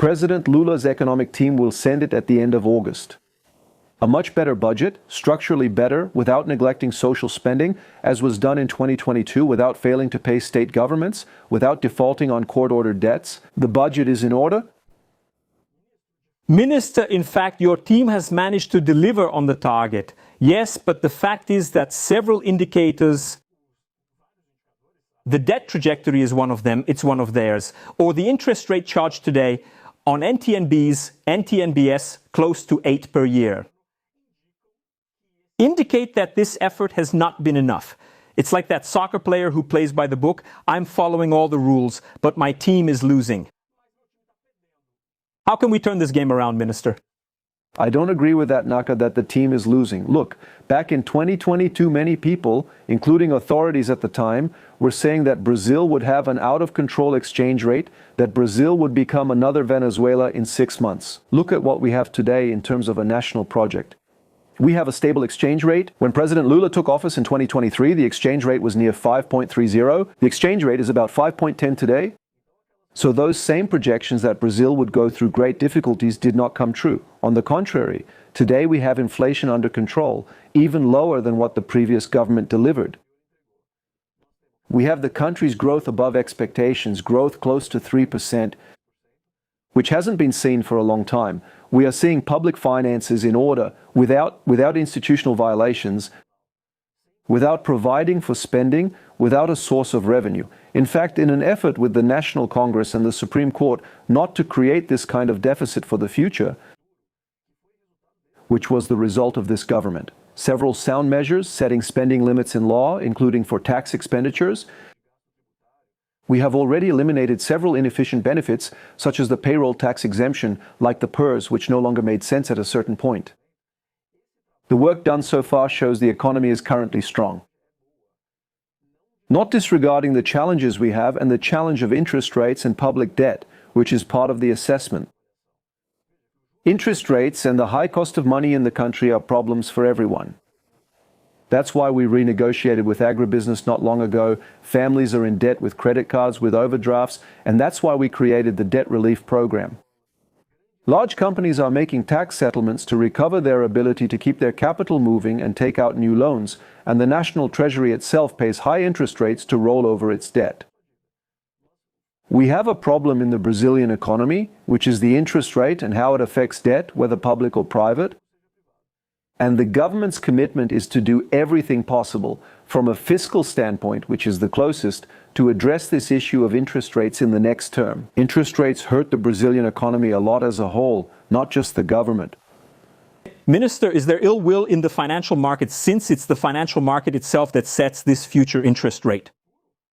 President Lula's economic team will send it at the end of August. A much better budget, structurally better, without neglecting social spending, as was done in 2022, without failing to pay state governments, without defaulting on court-ordered debts. The budget is in order. Minister, in fact, your team has managed to deliver on the target. Yes, but the fact is that several indicators, the debt trajectory is one of them, it's one of theirs, or the interest rate charged today on NTNBs, NTNBS, close to 8 per year, indicate that this effort has not been enough. It's like that soccer player who plays by the book. I'm following all the rules, but my team is losing. How can we turn this game around, Minister? I don't agree with that, Naka, that the team is losing. Look, back in 2022, many people, including authorities at the time, were saying that Brazil would have an out-of-control exchange rate, that Brazil would become another Venezuela in 6 months. Look at what we have today in terms of a national project. We have a stable exchange rate. When President Lula took office in 2023, the exchange rate was near 5.30. The exchange rate is about 5.10 today. So those same projections that Brazil would go through great difficulties did not come true. On the contrary, today we have inflation under control, even lower than what the previous government delivered. We have the country's growth above expectations, growth close to 3%, which hasn't been seen for a long time. We are seeing public finances in order, without institutional violations, without providing for spending, without a source of revenue. In fact, in an effort with the National Congress and the Supreme Court not to create this kind of deficit for the future, which was the result of this government. Several sound measures setting spending limits in law, including for tax expenditures. We have already eliminated several inefficient benefits, such as the payroll tax exemption, like the PERS, which no longer made sense at a certain point. The work done so far shows the economy is currently strong. Not disregarding the challenges we have and the challenge of interest rates and public debt, which is part of the assessment. Interest rates and the high cost of money in the country are problems for everyone. That's why we renegotiated with agribusiness not long ago. Families are in debt with credit cards, with overdrafts, and that's why we created the debt relief program. Large companies are making tax settlements to recover their ability to keep their capital moving and take out new loans, and the National Treasury itself pays high interest rates to roll over its debt. We have a problem in the Brazilian economy, which is the interest rate and how it affects debt, whether public or private. And the government's commitment is to do everything possible, from a fiscal standpoint, which is the closest, to address this issue of interest rates in the next term. Interest rates hurt the Brazilian economy a lot as a whole, not just the government. Minister, is there ill will in the financial market since it's the financial market itself that sets this future interest rate?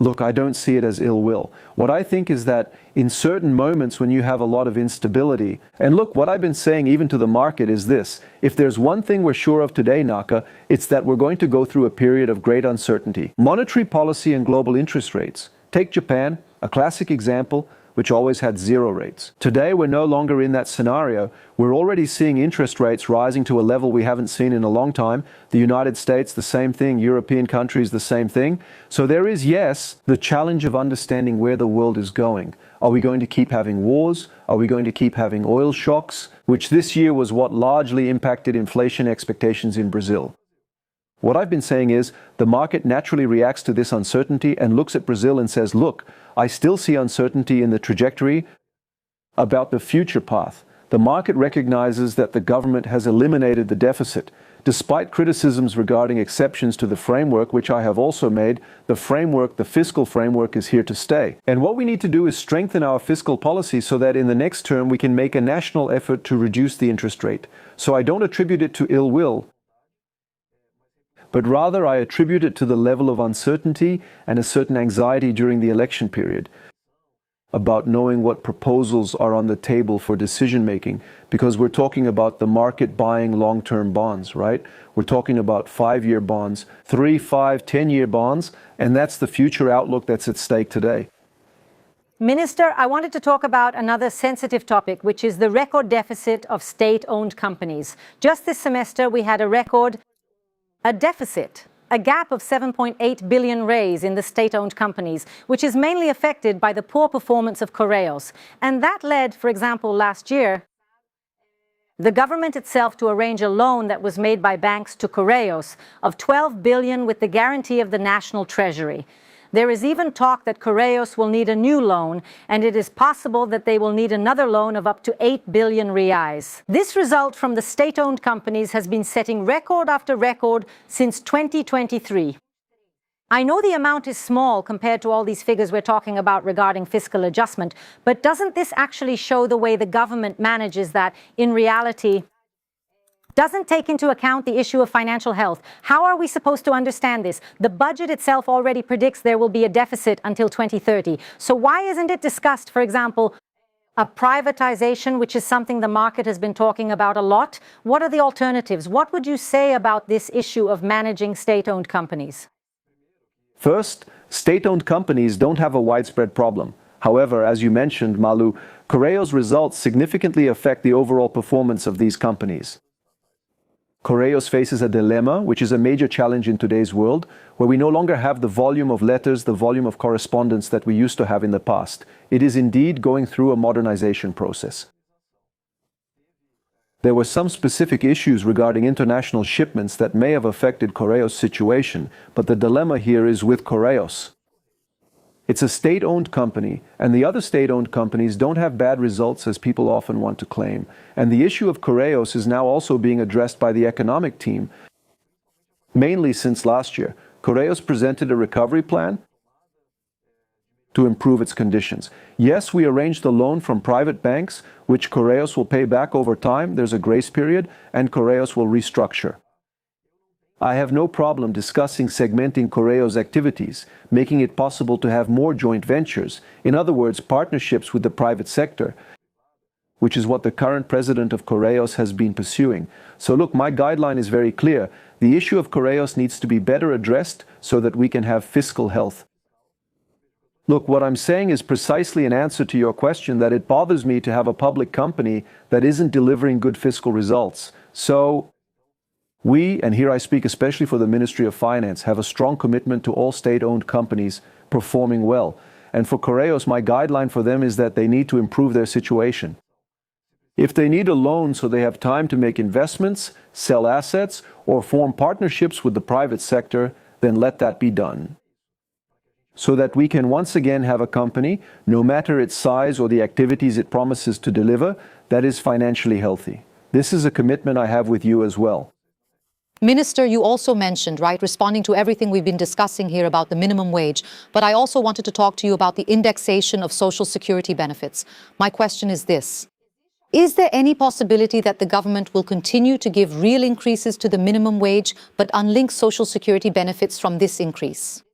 Look, I don't see it as ill will. What I think is that in certain moments when you have a lot of instability, and look, what I've been saying even to the market is this: if there's one thing we're sure of today, Naka, it's that we're going to go through a period of great uncertainty. Monetary policy and global interest rates. Take Japan, a classic example, which always had zero rates. Today, we're no longer in that scenario. We're already seeing interest rates rising to a level we haven't seen in a long time. The United States, the same thing. European countries, the same thing. So there is, yes, the challenge of understanding where the world is going. Are we going to keep having wars? Are we going to keep having oil shocks? Which this year was what largely impacted inflation expectations in Brazil. What I've been saying is the market naturally reacts to this uncertainty and looks at Brazil and says, look, I still see uncertainty in the trajectory about the future path. The market recognizes that the government has eliminated the deficit. Despite criticisms regarding exceptions to the framework, which I have also made, the framework, the fiscal framework, is here to stay. And what we need to do is strengthen our fiscal policy so that in the next term we can make a national effort to reduce the interest rate. So I don't attribute it to ill will, but rather I attribute it to the level of uncertainty and a certain anxiety during the election period about knowing what proposals are on the table for decision-making, because we're talking about the market buying long-term bonds, right? We're talking about 5-year bonds, 3, 5, 10-year bonds, and that's the future outlook that's at stake today. Minister, I wanted to talk about another sensitive topic, which is the record deficit of state-owned companies. Just this semester, we had a deficit a gap of 7.8 billion raise in the state-owned companies, which is mainly affected by the poor performance of Correios. And that led, for example, last year, the government itself to arrange a loan that was made by banks to Correios of 12 billion with the guarantee of the national treasury. There is even talk that Correios will need a new loan, and it is possible that they will need another loan of up to 8 billion reais. This result from the state-owned companies has been setting record after record since 2023. I know the amount is small compared to all these figures we're talking about regarding fiscal adjustment, but doesn't this actually show the way the government manages that, in reality, doesn't take into account the issue of financial health? How are we supposed to understand this? The budget itself already predicts there will be a deficit until 2030. So why isn't it discussed, for example, a privatization, which is something the market has been talking about a lot? What are the alternatives? What would you say about this issue of managing state-owned companies? First, state-owned companies don't have a widespread problem. However, as you mentioned, Malu, Correios' results significantly affect the overall performance of these companies. Correios faces a dilemma, which is a major challenge in today's world, where we no longer have the volume of letters, the volume of correspondence that we used to have in the past. It is indeed going through a modernization process. There were some specific issues regarding international shipments that may have affected Correios' situation, but the dilemma here is with Correios. It's a state-owned company, and the other state-owned companies don't have bad results as people often want to claim. And the issue of Correios is now also being addressed by the economic team, mainly since last year. Correios presented a recovery plan to improve its conditions. Yes, we arranged a loan from private banks, which Correios will pay back over time. There's a grace period, and Correios will restructure. I have no problem discussing segmenting Correios' activities, making it possible to have more joint ventures, in other words, partnerships with the private sector, which is what the current president of Correios has been pursuing. So look, my guideline is very clear. The issue of Correios needs to be better addressed so that we can have fiscal health. Look, what I'm saying is precisely an answer to your question that it bothers me to have a public company that isn't delivering good fiscal results. So we, and here I speak especially for the Ministry of Finance, have a strong commitment to all state-owned companies performing well. And for Correios, my guideline for them is that they need to improve their situation. If they need a loan so they have time to make investments, sell assets, or form partnerships with the private sector, then let that be done, so that we can once again have a company, no matter its size or the activities it promises to deliver, that is financially healthy. This is a commitment I have with you as well. Minister, you also mentioned, right, responding to everything we've been discussing here about the minimum wage, but I also wanted to talk to you about the indexation of social security benefits. My question is this: is there any possibility that the government will continue to give real increases to the minimum wage, but unlink social security benefits from this increase?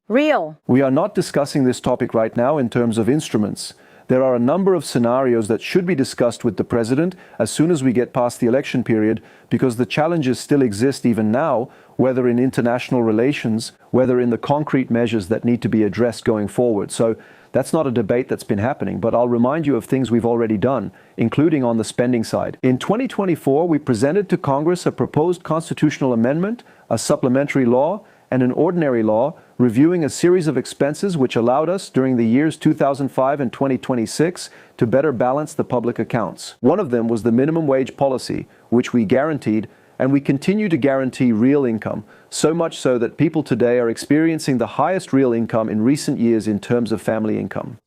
Real. We are not discussing this topic right now in terms of instruments. There are a number of scenarios that should be discussed with the president as soon as we get past the election period, because the challenges still exist even now, whether in international relations, whether in the concrete measures that need to be addressed going forward. So that's not a debate that's been happening, but I'll remind you of things we've already done, including on the spending side. In 2024, we presented to Congress a proposed constitutional amendment, a supplementary law, and an ordinary law reviewing a series of expenses which allowed us during the years 2005 and 2026 to better balance the public accounts. One of them was the minimum wage policy, which we guaranteed, and we continue to guarantee real income, so much so that people today are experiencing the highest real income in recent years in terms of family income.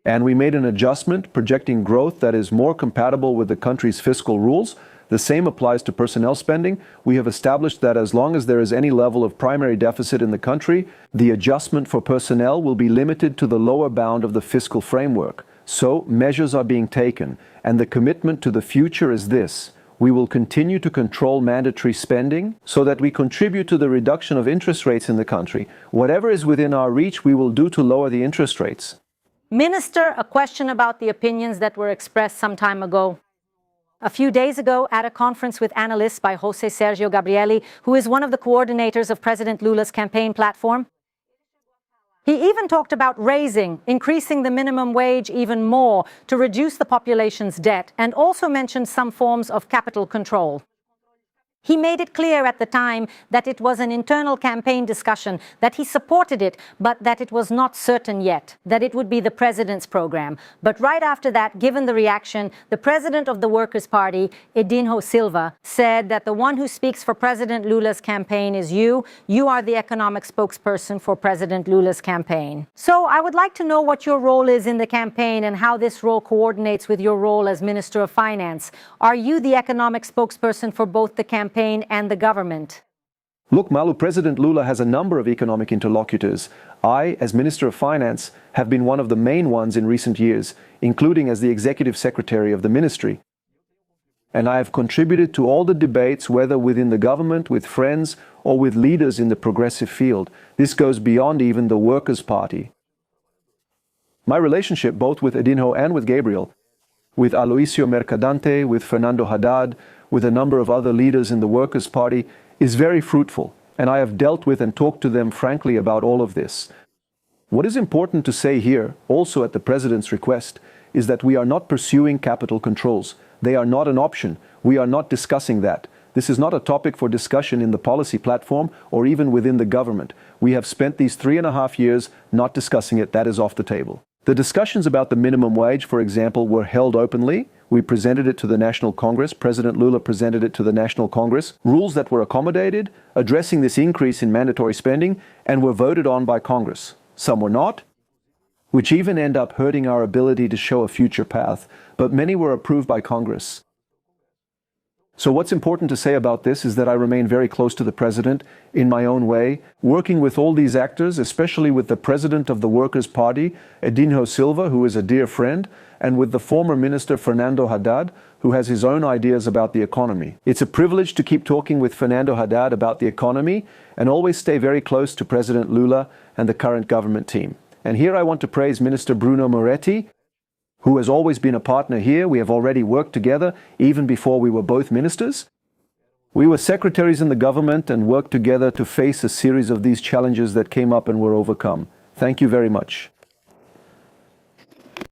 And we made an adjustment projecting growth that is more compatible with the country's fiscal rules. The same applies to personnel spending. We have established that as long as there is any level of primary deficit in the country, the adjustment for personnel will be limited to the lower bound of the fiscal framework. So measures are being taken, and the commitment to the future is this: we will continue to control mandatory spending so that we contribute to the reduction of interest rates in the country. Whatever is within our reach, we will do to lower the interest rates. Minister, a question about the opinions that were expressed some time ago. A few days ago, at a conference with analysts by José Sergio Gabrielli, who is one of the coordinators of President Lula's campaign platform, he even talked about increasing the minimum wage even more to reduce the population's debt, and also mentioned some forms of capital control. He made it clear at the time that it was an internal campaign discussion, that he supported it, but that it was not certain yet, that it would be the president's program. But right after that, given the reaction, the president of the Workers' Party, Edinho Silva, said that the one who speaks for President Lula's campaign is you. You are the economic spokesperson for President Lula's campaign. So I would like to know what your role is in the campaign and how this role coordinates with your role as Minister of Finance. Are you the economic spokesperson for both the campaign and the government? Look, Malu, President Lula has a number of economic interlocutors. I, as Minister of Finance, have been one of the main ones in recent years, including as the Executive Secretary of the Ministry. And I have contributed to all the debates, whether within the government, with friends, or with leaders in the progressive field. This goes beyond even the Workers' Party. My relationship, both with Edinho and with Gabriel, with Aloisio Mercadante, with Fernando Haddad, with a number of other leaders in the Workers' Party, is very fruitful, and I have dealt with and talked to them frankly about all of this. What is important to say here, also at the President's request, is that we are not pursuing capital controls. They are not an option. We are not discussing that. This is not a topic for discussion in the policy platform or even within the government. We have spent these 3.5 years not discussing it. That is off the table. The discussions about the minimum wage, for example, were held openly. We presented it to the National Congress. President Lula presented it to the National Congress. Rules that were accommodated, addressing this increase in mandatory spending, and were voted on by Congress. Some were not, which even end up hurting our ability to show a future path, but many were approved by Congress. So what's important to say about this is that I remain very close to the President in my own way, working with all these actors, especially with the President of the Workers' Party, Edinho Silva, who is a dear friend, and with the former Minister Fernando Haddad, who has his own ideas about the economy. It's a privilege to keep talking with Fernando Haddad about the economy and always stay very close to President Lula and the current government team. And here I want to praise Minister Bruno Moretti, who has always been a partner here. We have already worked together, even before we were both ministers. We were secretaries in the government and worked together to face a series of these challenges that came up and were overcome. Thank you very much.